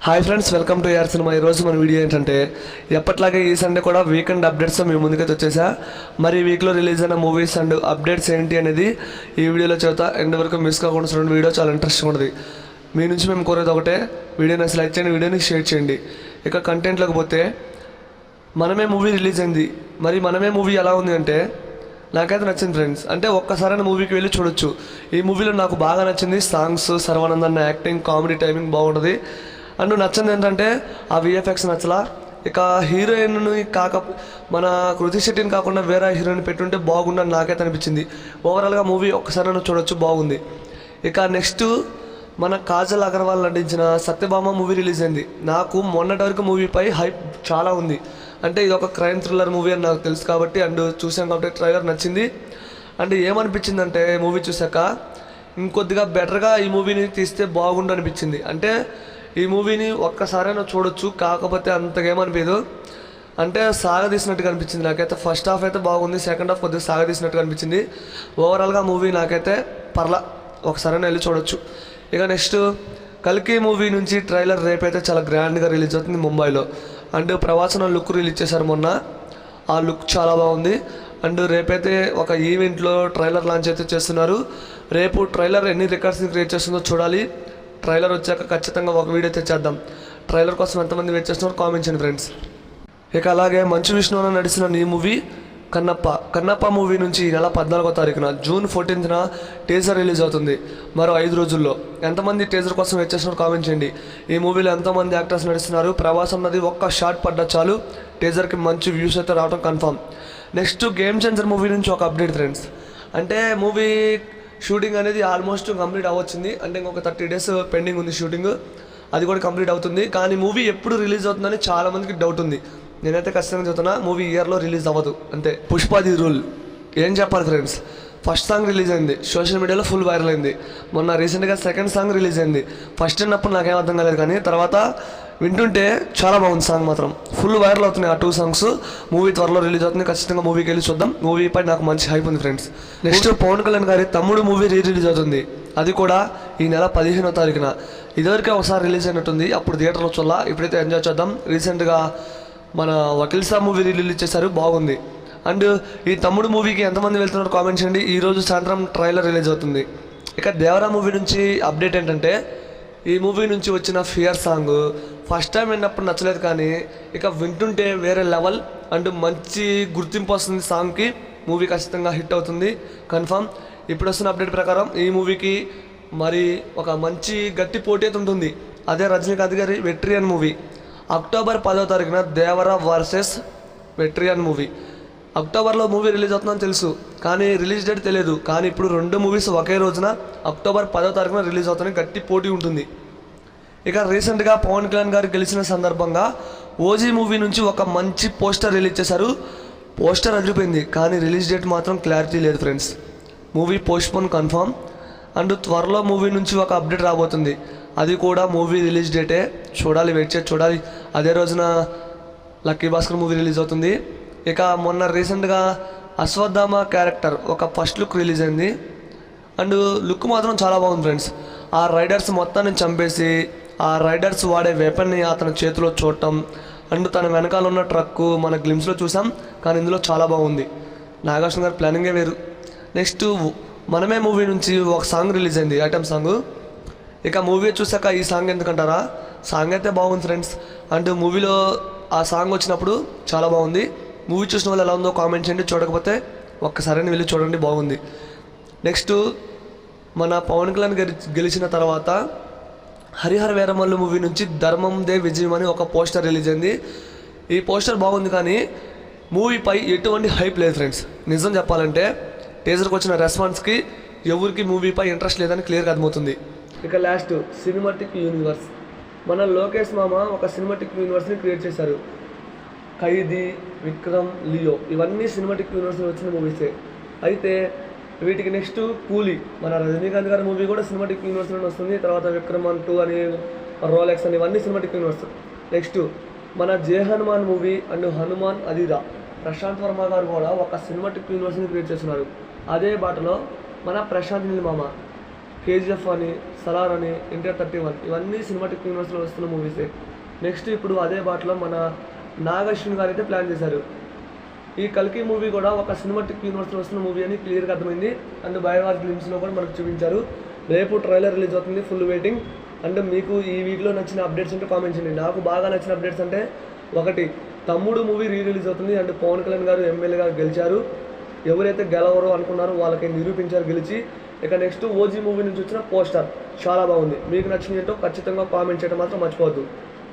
Hi friends, welcome to యార్ cinema. ఈరోజు మన వీడియో ఏంటంటే ఎప్పట్లాగే ఈ సండే కూడా వీకెండ్ అప్డేట్స్ మీ ముందుకైతే వచ్చేసా. మరి ఈ వీక్లో రిలీజ్ అయిన మూవీస్ అండ్ అప్డేట్స్ ఏంటి అనేది ఈ వీడియోలో చెబుతా. ఎండ్ వరకు మిస్ కాకుండా చూడండి. వీడియో చాలా ఇంట్రెస్టింగ్ ఉంటుంది. మీ నుంచి మేము కోరేది ఒకటే, వీడియోని అసలు లైక్ చేయండి, వీడియోని షేర్ చేయండి. ఇక కంటెంట్లోకి పోతే మనమే మూవీ రిలీజ్ అయింది. మరి మనమే మూవీ ఎలా ఉంది అంటే నాకైతే నచ్చింది ఫ్రెండ్స్. అంటే ఒక్కసారైనా మూవీకి వెళ్ళి చూడొచ్చు. ఈ మూవీలో నాకు బాగా నచ్చింది songs, Sharvanandan acting, comedy timing బాగుంటుంది. అండ్ నచ్చింది ఏంటంటే ఆ విఎఫ్ఎక్స్ నచ్చలా. ఇక హీరోయిన్ని మన కృతి శెట్టిని కాకుండా వేరే హీరోయిన్ పెట్టుంటే బాగుండని నాకైతే అనిపించింది. ఓవరాల్గా మూవీ ఒక్కసారైనా చూడొచ్చు, బాగుంది. ఇక నెక్స్ట్ మన కాజల్ అగర్వాల్ నటించిన సత్యభామ మూవీ రిలీజ్ అయింది. నాకు మొన్నటి వరకు మూవీపై హైప్ చాలా ఉంది. అంటే ఇది ఒక క్రైమ్ థ్రిల్లర్ మూవీ అని నాకు తెలుసు కాబట్టి, అండ్ చూసాం కాబట్టి ట్రైలర్ నచ్చింది. అండ్ ఏమనిపించిందంటే మూవీ చూసాక ఇంకొద్దిగా బెటర్గా ఈ మూవీని తీస్తే బాగుండు అనిపించింది. అంటే ఈ మూవీని ఒక్కసారైనా చూడొచ్చు, కాకపోతే అంతకేమనిపించదు. అంటే సాగదీసినట్టుగా అనిపించింది నాకైతే. ఫస్ట్ హాఫ్ అయితే బాగుంది, సెకండ్ హాఫ్ కొద్దిగా సాగదీసినట్టుగా అనిపించింది. ఓవరాల్గా మూవీ నాకైతే పర్లా, ఒకసారైనా వెళ్ళి చూడొచ్చు. ఇక నెక్స్ట్ కల్కి మూవీ నుంచి ట్రైలర్ రేపైతే చాలా గ్రాండ్గా రిలీజ్ అవుతుంది ముంబైలో. అండ్ ప్రవాసన లుక్ రిలీజ్ చేశారు మొన్న, ఆ లుక్ చాలా బాగుంది. అండ్ రేపైతే ఒక ఈవెంట్లో ట్రైలర్ లాంచ్ అయితే చేస్తున్నారు. రేపు ట్రైలర్ ఎన్ని రికార్డ్స్ని క్రియేట్ చేస్తుందో చూడాలి. ట్రైలర్ వచ్చాక ఖచ్చితంగా ఒక వీడియో తెచ్చేద్దాం. ట్రైలర్ కోసం ఎంతమంది వెయిట్ చేస్తున్నారు కామెంట్ చేయండి ఫ్రెండ్స్. ఇక అలాగే మంచు విష్ణువున నడిచిన ఈ మూవీ కన్నప్ప మూవీ నుంచి ఈ నెల 14వ తారీఖున జూన్ 14న టీజర్ రిలీజ్ అవుతుంది. మరో 5 రోజుల్లో. ఎంతమంది టీజర్ కోసం వెయిట్ చేస్తున్నారు కామెంట్ చేయండి. ఈ మూవీలో ఎంతోమంది యాక్టర్స్ నడుస్తున్నారు. ప్రభాస్ అన్నది ఒక్క షాట్ పడ్డా చాలు టీజర్కి మంచి వ్యూస్ అయితే రావడం confirm. Next game changer movie నుంచి ఒక అప్డేట్ ఫ్రెండ్స్. అంటే మూవీ షూటింగ్ అనేది ఆల్మోస్ట్ కంప్లీట్ అవ్వచ్చింది. అంటే ఇంకొక 30 days పెండింగ్ ఉంది షూటింగ్, అది కూడా కంప్లీట్ అవుతుంది. కానీ మూవీ ఎప్పుడు రిలీజ్ అవుతుందని చాలామందికి డౌట్ ఉంది. నేనైతే ఖచ్చితంగా చెప్తున్నా, మూవీ ఇయర్లో రిలీజ్ అవ్వదు అంతే. పుష్పాది రూల్ ఏం చెప్పాలి ఫ్రెండ్స్. ఫస్ట్ సాంగ్ రిలీజ్ అయింది, సోషల్ మీడియాలో ఫుల్ వైరల్ అయింది. మొన్న రీసెంట్గా సెకండ్ సాంగ్ రిలీజ్ అయింది. ఫస్ట్ విన్నప్పుడు నాకేం అర్థం కాలేదు, కానీ తర్వాత వింటుంటే చాలా బాగుంది. సాంగ్ మాత్రం ఫుల్ వైరల్ అవుతున్నాయి. ఆ 2 songs మూవీ త్వరలో రిలీజ్ అవుతుంది. ఖచ్చితంగా మూవీకి వెళ్ళి చూద్దాం. మూవీపై నాకు మంచి హైప్ ఉంది ఫ్రెండ్స్. నెక్స్ట్ పవన్ కళ్యాణ్ గారి తమ్ముడు మూవీ రిలీజ్ అవుతుంది. అది కూడా ఈ నెల 15వ తారీఖున. ఇదివరకే ఒకసారి రిలీజ్ అయినట్టుంది, అప్పుడు థియేటర్లో చూడాల. ఇప్పుడైతే ఎంజాయ్ చేద్దాం. రీసెంట్గా మన వకీల్ సాబ్ మూవీ రిలీజ్ చేశారు, బాగుంది. అండ్ ఈ తమ్ముడు మూవీకి ఎంతమంది వెళ్తున్నారు కామెంట్ చేయండి. ఈరోజు సాయంత్రం ట్రైలర్ రిలీజ్ అవుతుంది. ఇక దేవరా మూవీ నుంచి అప్డేట్ ఏంటంటే ఈ మూవీ నుంచి వచ్చిన ఫియర్ సాంగ్ ఫస్ట్ టైం విన్నప్పుడు నచ్చలేదు, కానీ ఇక వింటుంటే వేరే లెవెల్ అండ్ మంచి గుర్తింపు వస్తుంది సాంగ్కి. మూవీ ఖచ్చితంగా హిట్ అవుతుంది కన్ఫామ్. ఇప్పుడు వస్తున్న అప్డేట్ ప్రకారం ఈ మూవీకి మరి ఒక మంచి గట్టి పోటీ అయితే ఉంటుంది. అదే రజనీకాంత్ గారి వెట్రియన్ మూవీ. అక్టోబర్ 10వ తారీఖున దేవరా వర్సెస్ వెట్రియన్ మూవీ. అక్టోబర్లో మూవీ రిలీజ్ అవుతుందని తెలుసు, కానీ రిలీజ్ డేట్ తెలియదు. కానీ ఇప్పుడు 2 మూవీస్ ఒకే రోజున అక్టోబర్ 10వ తారీఖున రిలీజ్ అవుతాయని గట్టి పోటీ ఉంటుంది. ఇక రీసెంట్గా పవన్ కళ్యాణ్ గారు గెలిచిన సందర్భంగా ఓజీ మూవీ నుంచి ఒక మంచి పోస్టర్ రిలీజ్ చేశారు. పోస్టర్ అదిరిపోయింది, కానీ రిలీజ్ డేట్ మాత్రం క్లారిటీ లేదు friends. Movie postpone confirm. And త్వరలో మూవీ నుంచి ఒక అప్డేట్ రాబోతుంది. అది కూడా మూవీ రిలీజ్ డేటే. చూడాలి, వెయిట్ చేసి చూడాలి. అదే రోజున లక్కీ భాస్కర్ మూవీ రిలీజ్ అవుతుంది. ఇక మొన్న రీసెంట్గా అశ్వత్థామ క్యారెక్టర్ ఒక ఫస్ట్ లుక్ రిలీజ్ అయింది. అండ్ లుక్ మాత్రం చాలా బాగుంది ఫ్రెండ్స్. ఆ రైడర్స్ మొత్తాన్ని చంపేసి ఆ రైడర్స్ వాడే వెపన్ని అతని చేతిలో చూడటం, అండ్ తన వెనకాల ఉన్న ట్రక్కు మన గ్లిమ్స్లో చూసాం, కానీ ఇందులో చాలా బాగుంది. నాగార్జున గారి ప్లానింగే వేరు. నెక్స్ట్ మనమే మూవీ నుంచి ఒక సాంగ్ రిలీజ్ అయింది, ఐటమ్ సాంగ్. ఇక మూవీ చూసాక ఈ సాంగ్ ఎందుకంటారా, సాంగ్ అయితే బాగుంది ఫ్రెండ్స్. అండ్ మూవీలో ఆ సాంగ్ వచ్చినప్పుడు చాలా బాగుంది. మూవీ చూసిన వాళ్ళు ఎలా ఉందో కామెంట్ చేయండి. చూడకపోతే ఒక్కసారి వెళ్ళి చూడండి, బాగుంది. నెక్స్ట్ మన పవన్ కళ్యాణ్ గెలిచిన తర్వాత హరిహర వీరమల్లు మూవీ నుంచి ధర్మం దే విజయం అని ఒక పోస్టర్ రిలీజ్ అయింది. ఈ పోస్టర్ బాగుంది, కానీ మూవీపై ఎటువంటి హైప్ లేదు ఫ్రెండ్స్. నిజం చెప్పాలంటే టీజర్కి వచ్చిన రెస్పాన్స్కి ఎవరికి మూవీపై ఇంట్రెస్ట్ లేదని క్లియర్గా అర్థమవుతుంది. ఇక లాస్ట్ సినిమాటిక్ యూనివర్స్. మన లోకేష్ మామ ఒక సినిమాటిక్ యూనివర్స్ని క్రియేట్ చేశారు. ఖైదీ, విక్రమ్, లియో ఇవన్నీ సినిమాటిక్ యూనివర్స్లో వచ్చిన మూవీసే. అయితే వీటికి నెక్స్ట్ కూలీ, మన రజనీకాంత్ గారి మూవీ కూడా సినిమాటిక్ యూనివర్స్లోనే వస్తుంది. తర్వాత విక్రమ్ 2 అని, రోలెక్స్ అని, ఇవన్నీ సినిమాటిక్ యూనివర్స్. నెక్స్ట్ మన జే హనుమాన్ మూవీ అండ్ హనుమాన్ అదిరా ప్రశాంత్ వర్మ గారు కూడా ఒక సినిమాటిక్ యూనివర్స్ని క్రియేట్ చేస్తున్నారు. అదే బాటలో మన ప్రశాంత్ నీల్ మామ కేజీఎఫ్ అని, సలార్ అని, ఎన్టీఆర్ 31 ఇవన్నీ సినిమాటిక్ యూనివర్స్లో వస్తున్న మూవీసే. నెక్స్ట్ ఇప్పుడు అదే బాటలో మన నాగశ్విన్ గారు అయితే ప్లాన్ చేశారు. ఈ కల్కి మూవీ కూడా ఒక సినిమాటిక్ యూనివర్స్లో వస్తున్న మూవీ అని క్లియర్గా అర్థమైంది. అండ్ బయోవార్ గ్లిమ్స్లో కూడా మనకు చూపించారు. రేపు ట్రైలర్ రిలీజ్ అవుతుంది, ఫుల్ వెయిటింగ్. అండ్ మీకు ఈ వీక్లో నచ్చిన అప్డేట్స్ ఉంటే కామెంట్ చేయండి. నాకు బాగా నచ్చిన అప్డేట్స్ అంటే ఒకటి, తమ్ముడు మూవీ రిలీజ్ అవుతుంది. అండ్ పవన్ కళ్యాణ్ గారు ఎమ్మెల్యేగా గెలిచారు. ఎవరైతే గెలవరో అనుకున్నారో వాళ్ళకి నిరూపించారు గెలిచి. ఇక నెక్స్ట్ ఓజీ మూవీ నుంచి వచ్చిన పోస్టర్ చాలా బాగుంది. మీకు నచ్చిన ఏంటో ఖచ్చితంగా కామెంట్ చేయడం మాత్రం మర్చిపోవద్దు.